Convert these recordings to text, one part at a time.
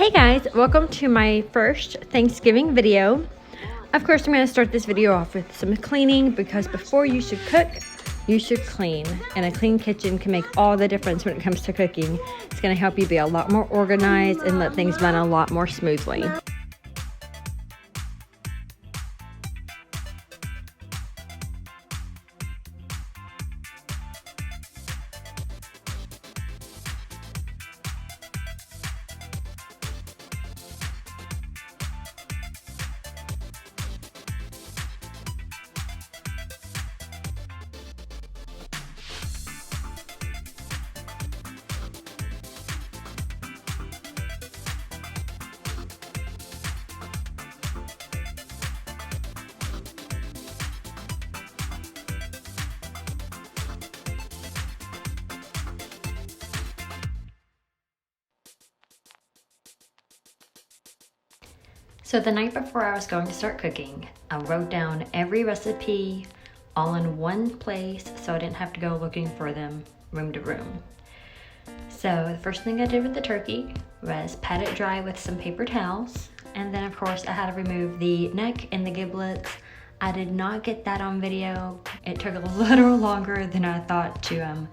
Hey guys, welcome to my first Thanksgiving video. Of course, I'm going to start this video off with some cleaning because before you should cook, you should clean. And a clean kitchen can make all the difference when it comes to cooking. It's going to help you be a lot more organized and let things run a lot more smoothly. So the night before I was going to start cooking, I wrote down every recipe all in one place so I didn't have to go looking for them room to room. So the first thing I did with the turkey was pat it dry with some paper towels. And then of course I had to remove the neck and the giblets. I did not get that on video. It took a little longer than I thought to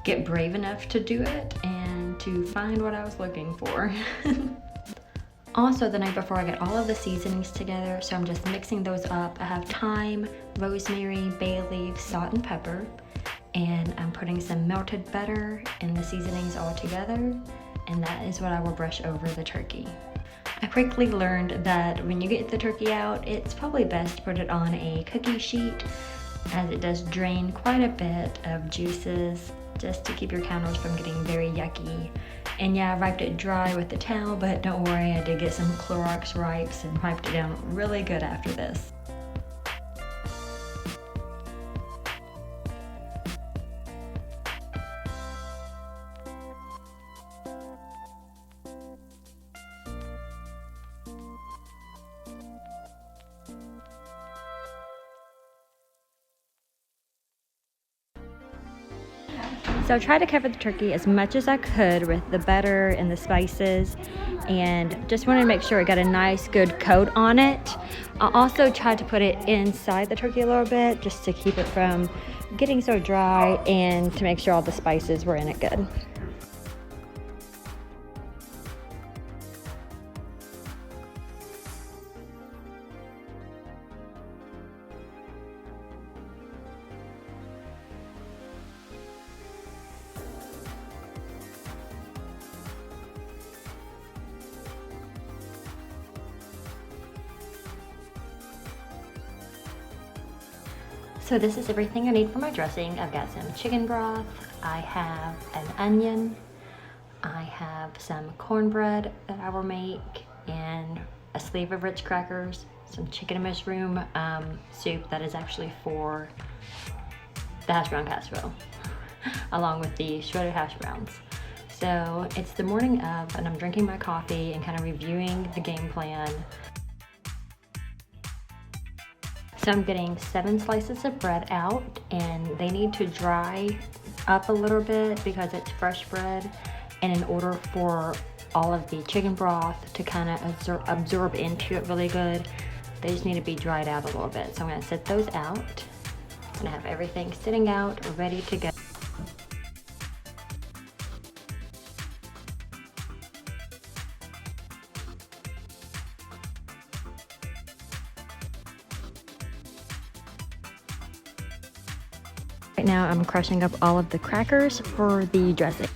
get brave enough to do it and to find what I was looking for. Also, the night before I get all of the seasonings together, so I'm just mixing those up. I have thyme, rosemary, bay leaves, salt, and pepper. And I'm putting some melted butter and the seasonings all together. And that is what I will brush over the turkey. I quickly learned that when you get the turkey out, it's probably best to put it on a cookie sheet, as it does drain quite a bit of juices, just to keep your counters from getting very yucky. And yeah, I wiped it dry with the towel, but don't worry, I did get some Clorox wipes and wiped it down really good after this. So I tried to cover the turkey as much as I could with the butter and the spices, and just wanted to make sure it got a nice good coat on it. I also tried to put it inside the turkey a little bit just to keep it from getting so dry and to make sure all the spices were in it good. So this is everything I need for my dressing. I've got some chicken broth, I have an onion, I have some cornbread that I will make, and a sleeve of Ritz crackers, some chicken and mushroom soup that is actually for the hash brown casserole, along with the shredded hash browns. So it's the morning of, and I'm drinking my coffee and kind of reviewing the game plan. So I'm getting 7 slices of bread out, and they need to dry up a little bit because it's fresh bread, and in order for all of the chicken broth to kind of absorb into it really good, they just need to be dried out a little bit. So I'm gonna set those out. I'm gonna have everything sitting out, ready to go. Right now I'm crushing up all of the crackers for the dressing.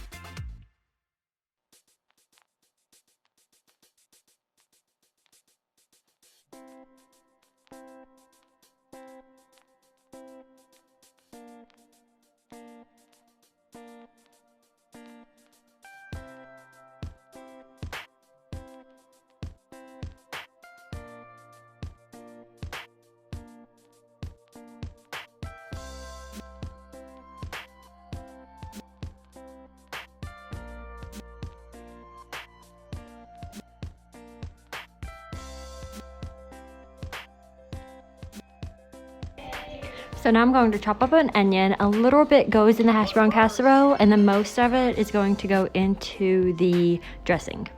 So now I'm going to chop up an onion. A little bit goes in the hash brown casserole, and then most of it is going to go into the dressing.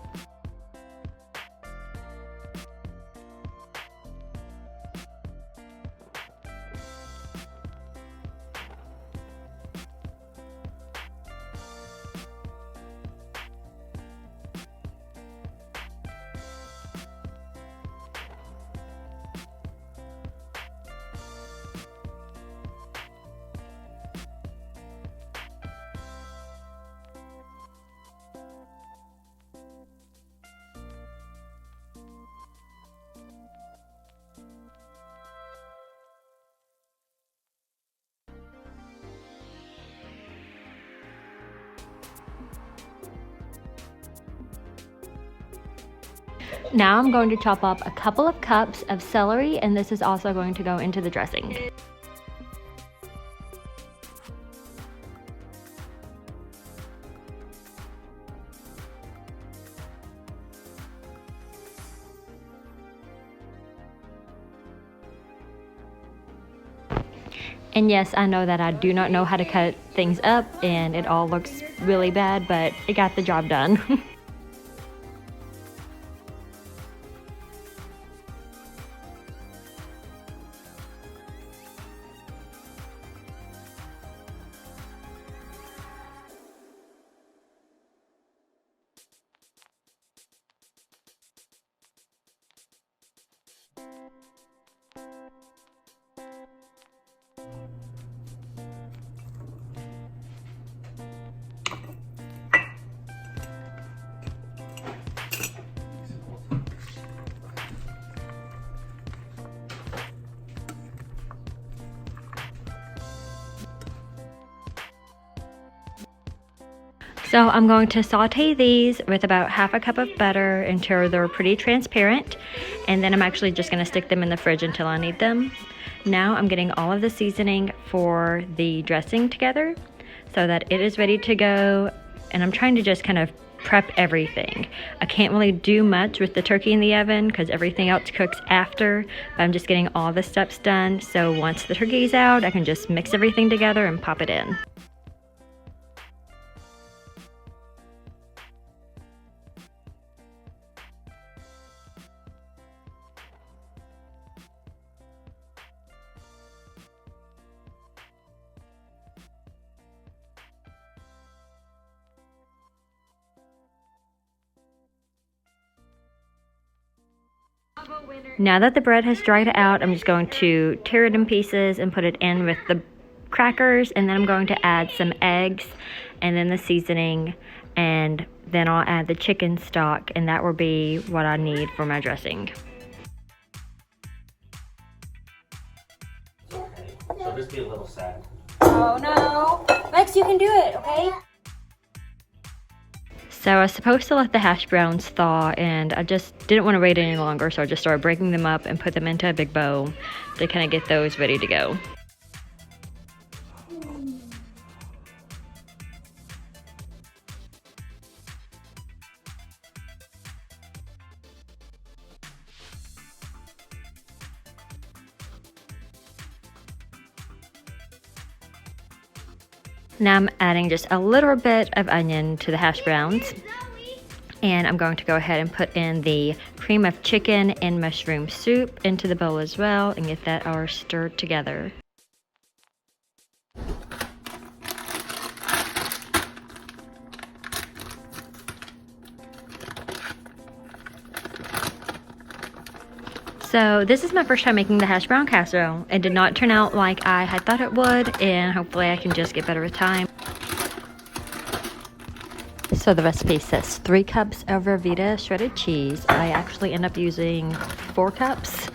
Now I'm going to chop up a couple of cups of celery, and this is also going to go into the dressing. And yes, I know that I do not know how to cut things up and it all looks really bad, but it got the job done. So I'm going to saute these with about half a cup of butter until they're pretty transparent, and then I'm actually just going to stick them in the fridge until I need them. Now I'm getting all of the seasoning for the dressing together so that it is ready to go, and I'm trying to just kind of prep everything. I can't really do much with the turkey in the oven because everything else cooks after, but I'm just getting all the steps done, so once the turkey's out I can just mix everything together and pop it in. Now that the bread has dried out, I'm just going to tear it in pieces and put it in with the crackers, and then I'm going to add some eggs and then the seasoning, and then I'll add the chicken stock, and that will be what I need for my dressing. She'll just be a little sad. Oh no. Lex, you can do it, okay? So I was supposed to let the hash browns thaw, and I just didn't want to wait any longer, so I just started breaking them up and put them into a big bowl to kind of get those ready to go. Now I'm adding just a little bit of onion to the hash browns, and I'm going to go ahead and put in the cream of chicken and mushroom soup into the bowl as well and get that all stirred together. So this is my first time making the hash brown casserole. It did not turn out like I had thought it would, and hopefully I can just get better with time. So the recipe says 3 cups of Velveeta shredded cheese. I actually end up using 4 cups.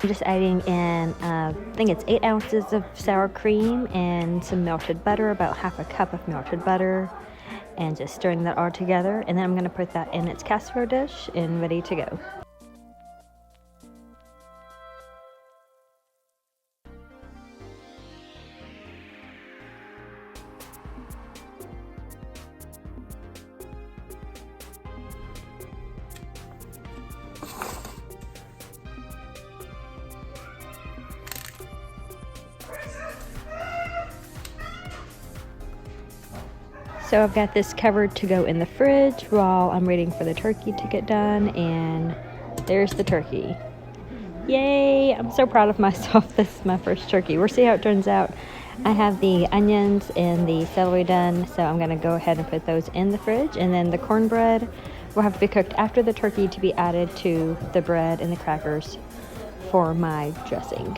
I'm just adding in, I think it's 8 ounces of sour cream and some melted butter, about half a cup of melted butter, and just stirring that all together. And then I'm going to put that in its casserole dish and ready to go. So I've got this covered to go in the fridge while I'm waiting for the turkey to get done, and There's the turkey. Yay! I'm so proud of myself. This is my first turkey. We'll see how it turns out. I have the onions and the celery done, so I'm going to go ahead and put those in the fridge. And then the cornbread will have to be cooked after the turkey to be added to the bread and the crackers for my dressing.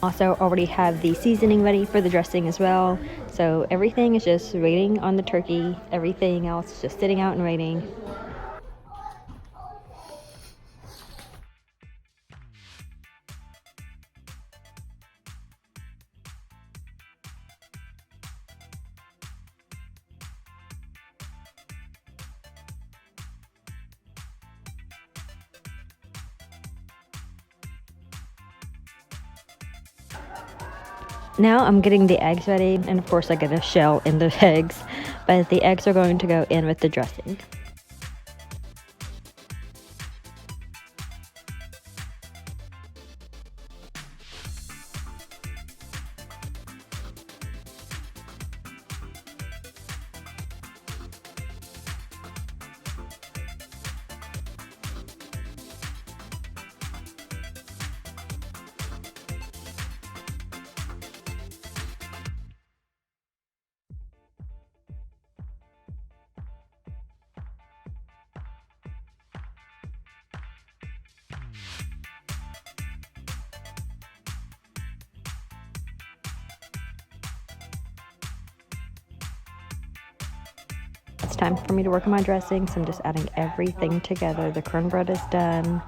Also already have the seasoning ready for the dressing as well. So everything is just waiting on the turkey. Everything else is just sitting out and waiting. Now I'm getting the eggs ready, and of course I get a shell in the eggs, but the eggs are going to go in with the dressing. It's time for me to work on my dressing, so I'm just adding everything together. The cornbread is done,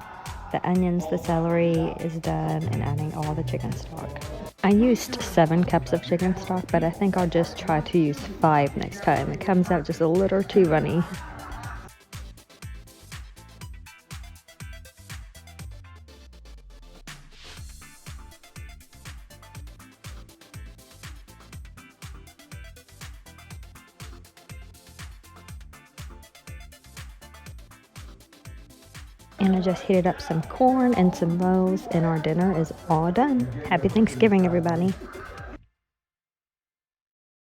the onions, the celery is done, and adding all the chicken stock. I used 7 cups of chicken stock, but I think I'll just try to use 5 next time. It comes out just a little too runny. And I just heated up some corn and some rolls, and our dinner is all done. Happy Thanksgiving, everybody.